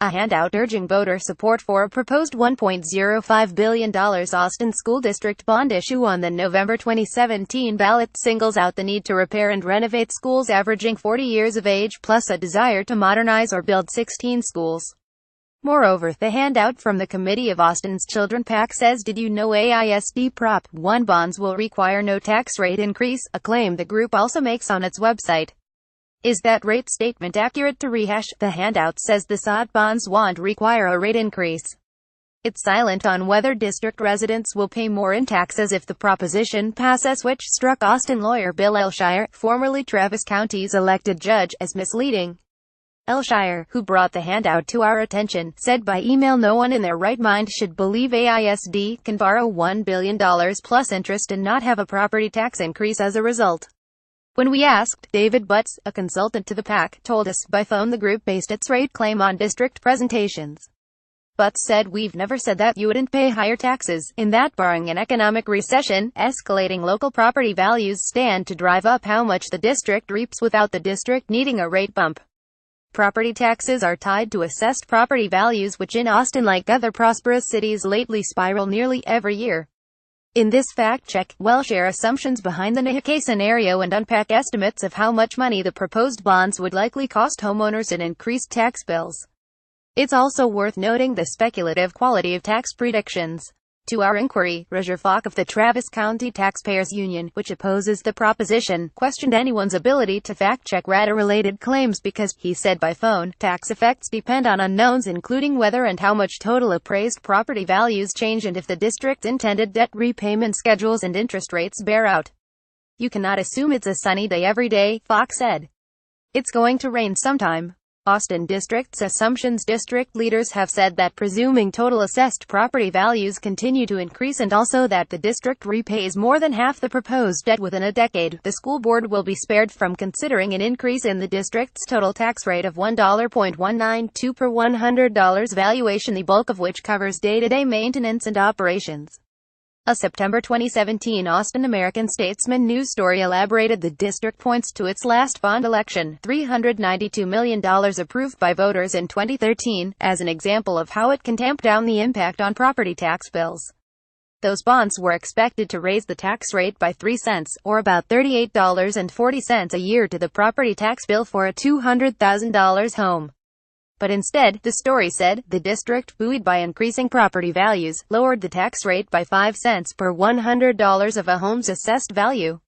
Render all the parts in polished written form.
a handout urging voter support for a proposed $1.05 billion Austin School District bond issue on the November 2017 ballot singles out the need to repair and renovate schools averaging 40 years of age, plus a desire to modernize or build 16 schools. Moreover, the handout from the Committee of Austin's Children PAC says, "Did you know AISD Prop. 1 bonds will require no tax rate increase?" a claim the group also makes on its website. Is that rate statement accurate? To rehash, the handout says the SOT bonds won't require a rate increase. It's silent on whether district residents will pay more in taxes if the proposition passes, which struck Austin lawyer Bill Elshire, formerly Travis County's elected judge, as misleading. Elshire, who brought the handout to our attention, said by email no one in their right mind should believe AISD can borrow $1 billion plus interest and not have a property tax increase as a result. When we asked, David Butts, a consultant to the PAC, told us by phone the group based its rate claim on district presentations. Butts said, "We've never said that you wouldn't pay higher taxes, in that barring an economic recession, escalating local property values stand to drive up how much the district reaps without the district needing a rate bump." Property taxes are tied to assessed property values, which in Austin, like other prosperous cities, lately spiral nearly every year. In this fact check, we'll share assumptions behind the NHK scenario and unpack estimates of how much money the proposed bonds would likely cost homeowners in increased tax bills. It's also worth noting the speculative quality of tax predictions. To our inquiry, Roger Falk of the Travis County Taxpayers Union, which opposes the proposition, questioned anyone's ability to fact-check RATA-related claims because, he said by phone, tax effects depend on unknowns including whether and how much total appraised property values change and if the district's intended debt repayment schedules and interest rates bear out. "You cannot assume it's a sunny day every day," Falk said. "It's going to rain sometime." Austin District's assumptions. District leaders have said that presuming total assessed property values continue to increase and also that the district repays more than half the proposed debt within a decade, the school board will be spared from considering an increase in the district's total tax rate of $1.192 per $100 valuation, the bulk of which covers day-to-day maintenance and operations. A September 2017 Austin American-Statesman news story elaborated. The district points to its last bond election, $392 million approved by voters in 2013, as an example of how it can tamp down the impact on property tax bills. Those bonds were expected to raise the tax rate by 3 cents, or about $38.40 a year to the property tax bill for a $200,000 home. But instead, the story said, the district, buoyed by increasing property values, lowered the tax rate by 5 cents per $100 of a home's assessed value.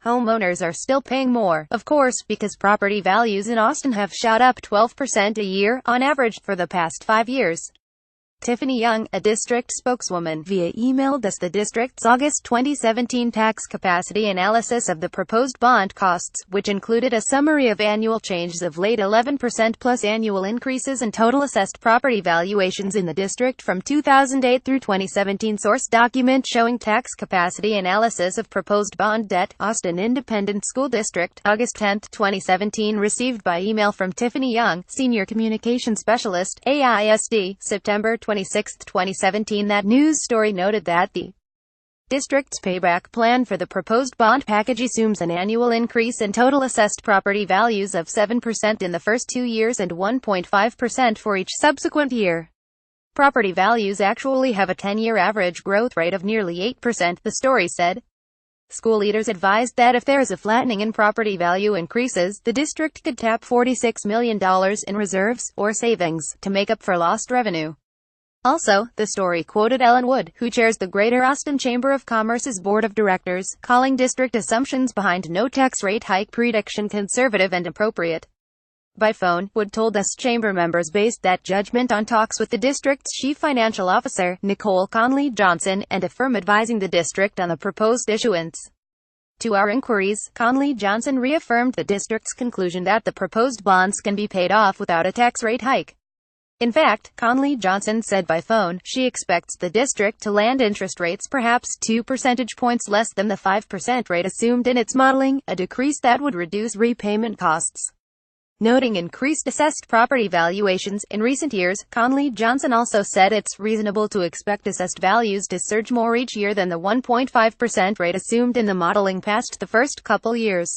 Homeowners are still paying more, of course, because property values in Austin have shot up 12% a year, on average, for the past 5 years. Tiffany Young, a district spokeswoman, via emailed us the district's August 2017 tax capacity analysis of the proposed bond costs, which included a summary of annual changes of late 11% plus annual increases in total assessed property valuations in the district from 2008 through 2017. Source document showing tax capacity analysis of proposed bond debt, Austin Independent School District, August 10, 2017, received by email from Tiffany Young, Senior Communication Specialist, AISD, September 26, 2017. That news story noted that the district's payback plan for the proposed bond package assumes an annual increase in total assessed property values of 7% in the first 2 years and 1.5% for each subsequent year. Property values actually have a 10-year average growth rate of nearly 8%, the story said. School leaders advised that if there is a flattening in property value increases, the district could tap $46 million in reserves, or savings, to make up for lost revenue. Also, the story quoted Ellen Wood, who chairs the Greater Austin Chamber of Commerce's board of directors, calling district assumptions behind no tax rate hike prediction conservative and appropriate. By phone, Wood told us chamber members based that judgment on talks with the district's chief financial officer, Nicole Conley Johnson, and a firm advising the district on the proposed issuance. To our inquiries, Conley Johnson reaffirmed the district's conclusion that the proposed bonds can be paid off without a tax rate hike. In fact, Conley Johnson said by phone, she expects the district to land interest rates perhaps 2 percentage points less than the 5% rate assumed in its modeling, a decrease that would reduce repayment costs. Noting increased assessed property valuations in recent years, Conley Johnson also said it's reasonable to expect assessed values to surge more each year than the 1.5% rate assumed in the modeling past the first couple years.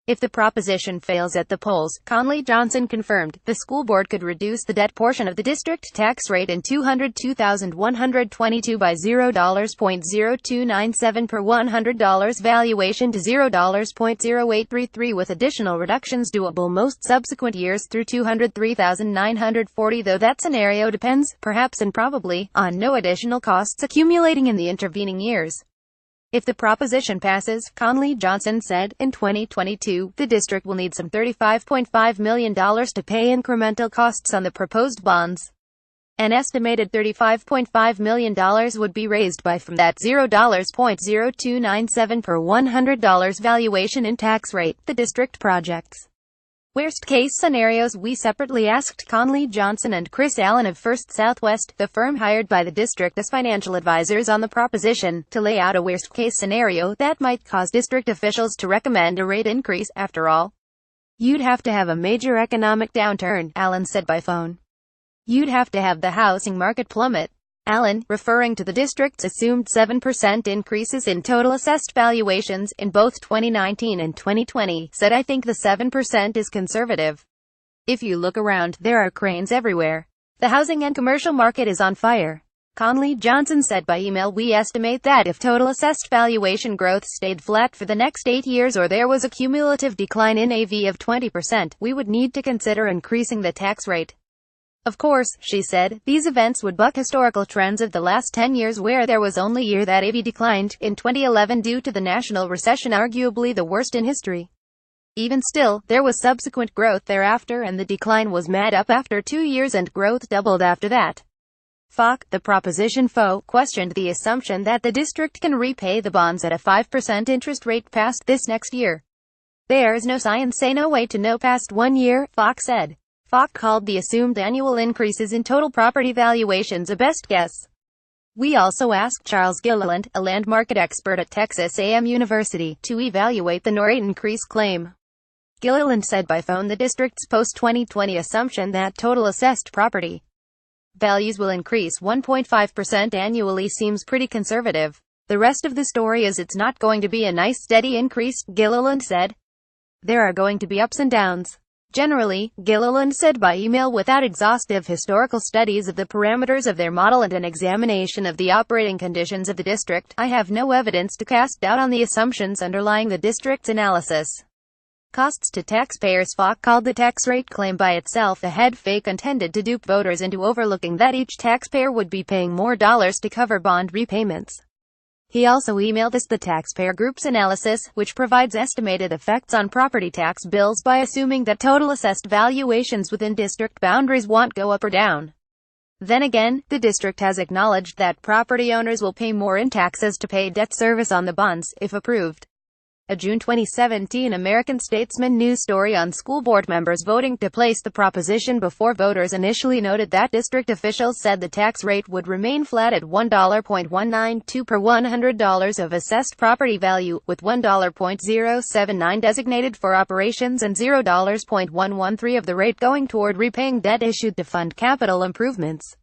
If the proposition fails at the polls, Conley Johnson confirmed, the school board could reduce the debt portion of the district tax rate in $202,122 by $0.0297 per $100 valuation to $0.0833, with additional reductions doable most subsequent years through $203,940, though that scenario depends, perhaps and probably, on no additional costs accumulating in the intervening years. If the proposition passes, Conley Johnson said, in 2022, the district will need some $35.5 million to pay incremental costs on the proposed bonds. An estimated $35.5 million would be raised from that $0.0297 per $100 valuation in tax rate, the district projects. Worst-case scenarios. We separately asked Conley Johnson and Chris Allen of First Southwest, the firm hired by the district as financial advisors on the proposition, to lay out a worst-case scenario that might cause district officials to recommend a rate increase. After all, you'd have to have a major economic downturn, Allen said by phone. You'd have to have the housing market plummet. Allen, referring to the district's assumed 7% increases in total assessed valuations in both 2019 and 2020, said, I think the 7% is conservative. If you look around, there are cranes everywhere. The housing and commercial market is on fire. Conley Johnson said by email, we estimate that if total assessed valuation growth stayed flat for the next 8 years or there was a cumulative decline in AV of 20%, we would need to consider increasing the tax rate. Of course, she said, these events would buck historical trends of the last 10 years where there was only a year that AV declined, in 2011 due to the national recession, arguably the worst in history. Even still, there was subsequent growth thereafter and the decline was made up after 2 years and growth doubled after that. Falk, the proposition foe, questioned the assumption that the district can repay the bonds at a 5% interest rate past this next year. There's no science, say no way to know past 1 year, Falk said. Falk called the assumed annual increases in total property valuations a best guess. We also asked Charles Gilliland, a land market expert at Texas A&M University, to evaluate the rate increase claim. Gilliland said by phone the district's post-2020 assumption that total assessed property values will increase 1.5% annually seems pretty conservative. The rest of the story is it's not going to be a nice steady increase, Gilliland said. There are going to be ups and downs. Generally, Gilliland said by email, without exhaustive historical studies of the parameters of their model and an examination of the operating conditions of the district, I have no evidence to cast doubt on the assumptions underlying the district's analysis. Costs to taxpayers. Falk called the tax rate claim by itself a head fake intended to dupe voters into overlooking that each taxpayer would be paying more dollars to cover bond repayments. He also emailed us the taxpayer group's analysis, which provides estimated effects on property tax bills by assuming that total assessed valuations within district boundaries won't go up or down. Then again, the district has acknowledged that property owners will pay more in taxes to pay debt service on the bonds, if approved. A June 2017 American Statesman news story on school board members voting to place the proposition before voters initially noted that district officials said the tax rate would remain flat at $1.192 per $100 of assessed property value, with $1.079 designated for operations and $0.113 of the rate going toward repaying debt issued to fund capital improvements.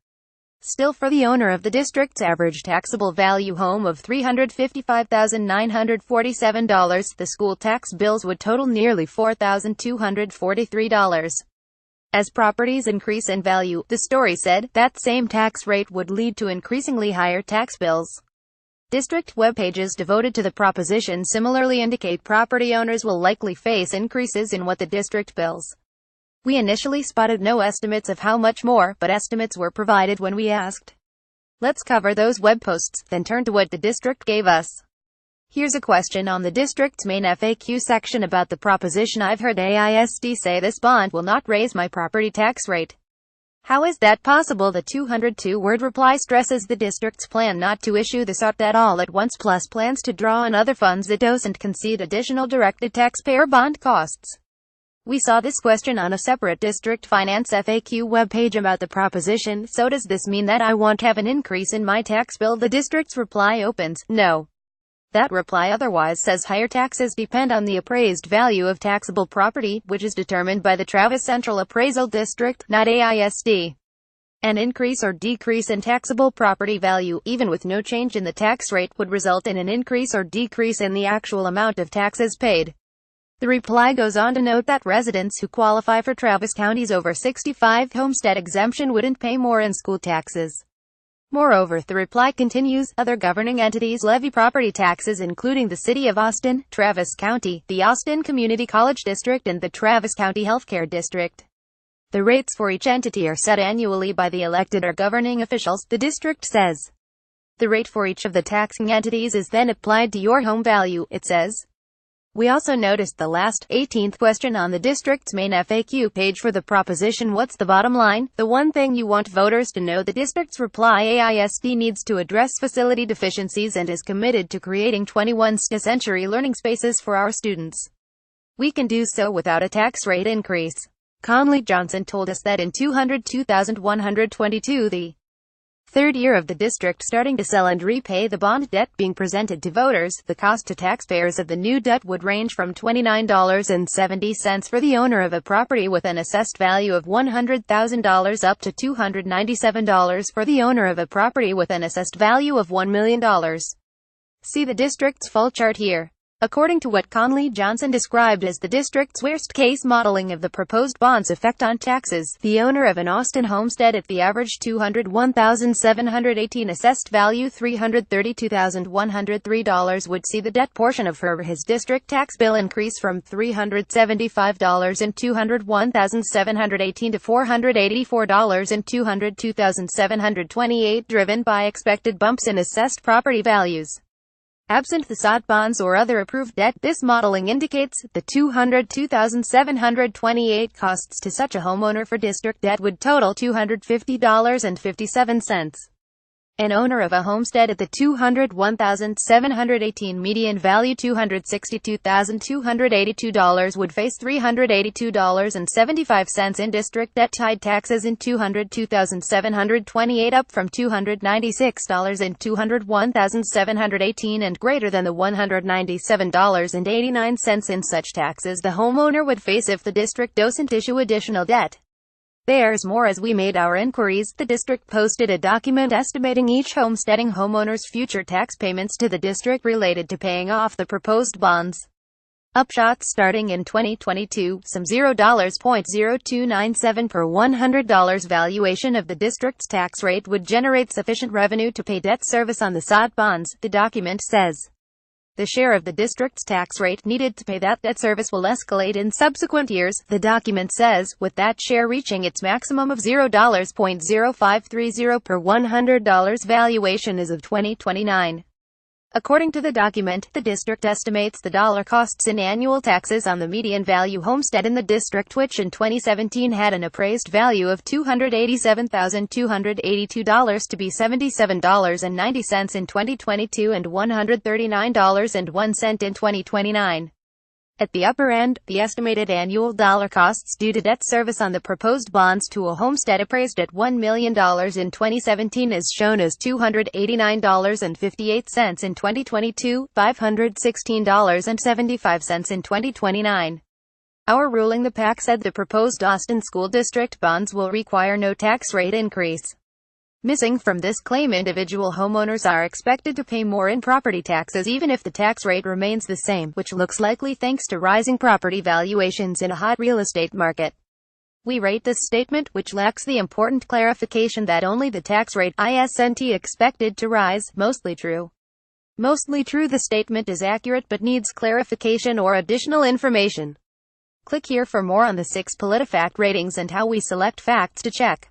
Still, for the owner of the district's average taxable value home of $355,947, the school tax bills would total nearly $4,243. As properties increase in value, the story said, that same tax rate would lead to increasingly higher tax bills. District web pages devoted to the proposition similarly indicate property owners will likely face increases in what the district bills. We initially spotted no estimates of how much more, but estimates were provided when we asked. Let's cover those web posts, then turn to what the district gave us. Here's a question on the district's main FAQ section about the proposition. I've heard AISD say this bond will not raise my property tax rate. How is that possible? The 202-word reply stresses the district's plan not to issue the SOT at all at once, plus plans to draw on other funds it doesn't concede additional directed taxpayer bond costs. We saw this question on a separate district finance FAQ webpage about the proposition. So does this mean that I won't have an increase in my tax bill? The district's reply opens, no. That reply otherwise says higher taxes depend on the appraised value of taxable property, which is determined by the Travis Central Appraisal District, not AISD. An increase or decrease in taxable property value, even with no change in the tax rate, would result in an increase or decrease in the actual amount of taxes paid. The reply goes on to note that residents who qualify for Travis County's over 65 homestead exemption wouldn't pay more in school taxes. Moreover, the reply continues, other governing entities levy property taxes including the City of Austin, Travis County, the Austin Community College District and the Travis County Healthcare District. The rates for each entity are set annually by the elected or governing officials, the district says. The rate for each of the taxing entities is then applied to your home value, it says. We also noticed the last, 18th question on the district's main FAQ page for the proposition what's the bottom line? The one thing you want voters to know. The district's reply AISD needs to address facility deficiencies and is committed to creating 21st-century learning spaces for our students. We can do so without a tax rate increase. Conley Johnson told us that in 202,122 the third year of the district starting to sell and repay the bond debt being presented to voters, the cost to taxpayers of the new debt would range from $29.70 for the owner of a property with an assessed value of $100,000 up to $297 for the owner of a property with an assessed value of $1 million. See the district's full chart here. According to what Conley Johnson described as the district's worst-case modeling of the proposed bond's effect on taxes, the owner of an Austin homestead at the average $201,718 assessed value $332,103 would see the debt portion of her or his district tax bill increase from $375 in $201,718 to $484 in $202,728, driven by expected bumps in assessed property values. Absent the sought bonds or other approved debt, this modeling indicates the $202,728 costs to such a homeowner for district debt would total $250.57. An owner of a homestead at the $201,718 median value $262,282 would face $382.75 in district debt-tied taxes in $202,728, up from $296 in $201,718 and greater than the $197.89 in such taxes the homeowner would face if the district doesn't issue additional debt. There's more. As we made our inquiries, the district posted a document estimating each homesteading homeowner's future tax payments to the district related to paying off the proposed bonds. Upshot: starting in 2022, some $0.0297 per $100 valuation of the district's tax rate would generate sufficient revenue to pay debt service on the sought bonds, the document says. The share of the district's tax rate needed to pay that debt service will escalate in subsequent years, the document says, with that share reaching its maximum of $0.0530 per $100 valuation as of 2029. According to the document, the district estimates the dollar costs in annual taxes on the median value homestead in the district, which in 2017 had an appraised value of $287,282 to be $77.90 in 2022 and $139.01 in 2029. At the upper end, the estimated annual dollar costs due to debt service on the proposed bonds to a homestead appraised at $1 million in 2017 is shown as $289.58 in 2022, $516.75 in 2029. Our ruling, the PAC said the proposed Austin School District bonds will require no tax rate increase. Missing from this claim, individual homeowners are expected to pay more in property taxes even if the tax rate remains the same, which looks likely thanks to rising property valuations in a hot real estate market. We rate this statement, which lacks the important clarification that only the tax rate isn't expected to rise, mostly true. Mostly true. The statement is accurate but needs clarification or additional information. Click here for more on the 6 PolitiFact ratings and how we select facts to check.